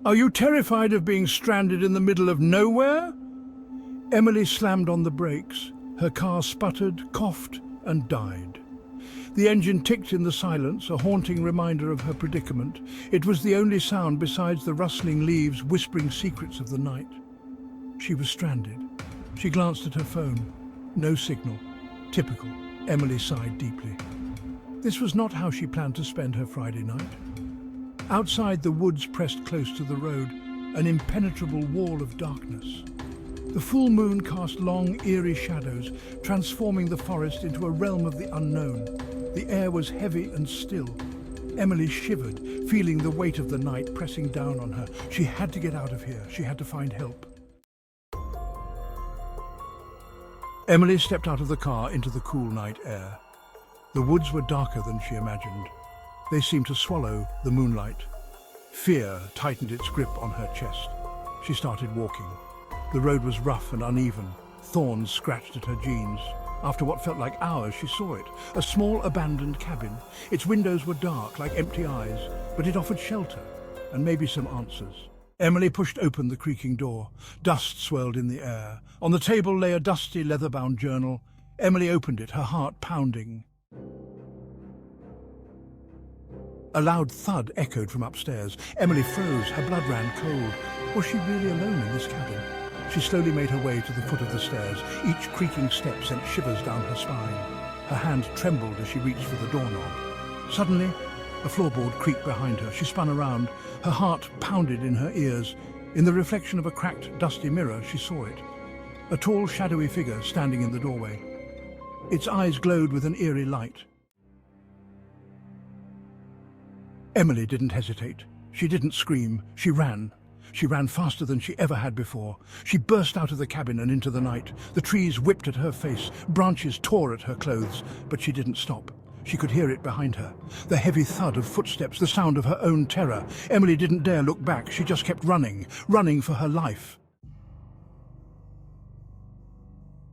Are you terrified of being stranded in the middle of nowhere? Emily slammed on the brakes. Her car sputtered, coughed, and died. The engine ticked in the silence, a haunting reminder of her predicament. It was the only sound besides the rustling leaves whispering secrets of the night. She was stranded. She glanced at her phone. No signal. Typical. Emily sighed deeply. This was not how she planned to spend her Friday night. Outside, the woods pressed close to the road, an impenetrable wall of darkness. The full moon cast long, eerie shadows, transforming the forest into a realm of the unknown. The air was heavy and still. Emily shivered, feeling the weight of the night pressing down on her. She had to get out of here. She had to find help. Emily stepped out of the car into the cool night air. The woods were darker than she imagined. They seemed to swallow the moonlight. Fear tightened its grip on her chest. She started walking. The road was rough and uneven. Thorns scratched at her jeans. After what felt like hours, she saw it. A small abandoned cabin. Its windows were dark, like empty eyes, but it offered shelter and maybe some answers. Emily pushed open the creaking door. Dust swirled in the air. On the table lay a dusty, leather-bound journal. Emily opened it, her heart pounding. A loud thud echoed from upstairs. Emily froze, her blood ran cold. Was she really alone in this cabin? She slowly made her way to the foot of the stairs. Each creaking step sent shivers down her spine. Her hand trembled as she reached for the doorknob. Suddenly, a floorboard creaked behind her. She spun around. Her heart pounded in her ears. In the reflection of a cracked, dusty mirror, she saw it. A tall, shadowy figure standing in the doorway. Its eyes glowed with an eerie light. Emily didn't hesitate. She didn't scream. She ran. She ran faster than she ever had before. She burst out of the cabin and into the night. The trees whipped at her face. Branches tore at her clothes. But she didn't stop. She could hear it behind her. The heavy thud of footsteps, the sound of her own terror. Emily didn't dare look back. She just kept running, running for her life.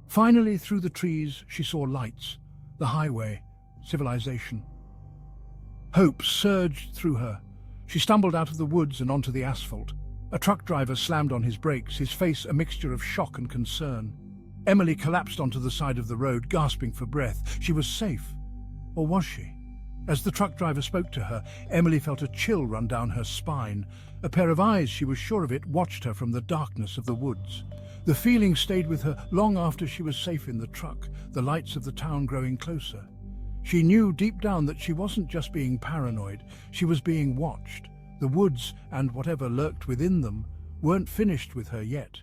Finally, through the trees, she saw lights. The highway. Civilization. Hope surged through her. She stumbled out of the woods and onto the asphalt. A truck driver slammed on his brakes, his face a mixture of shock and concern. Emily collapsed onto the side of the road, gasping for breath. She was safe. Or was she? As the truck driver spoke to her, Emily felt a chill run down her spine. A pair of eyes, she was sure of it, watched her from the darkness of the woods. The feeling stayed with her long after she was safe in the truck, the lights of the town growing closer. She knew deep down that she wasn't just being paranoid, she was being watched. The woods, and whatever lurked within them, weren't finished with her yet.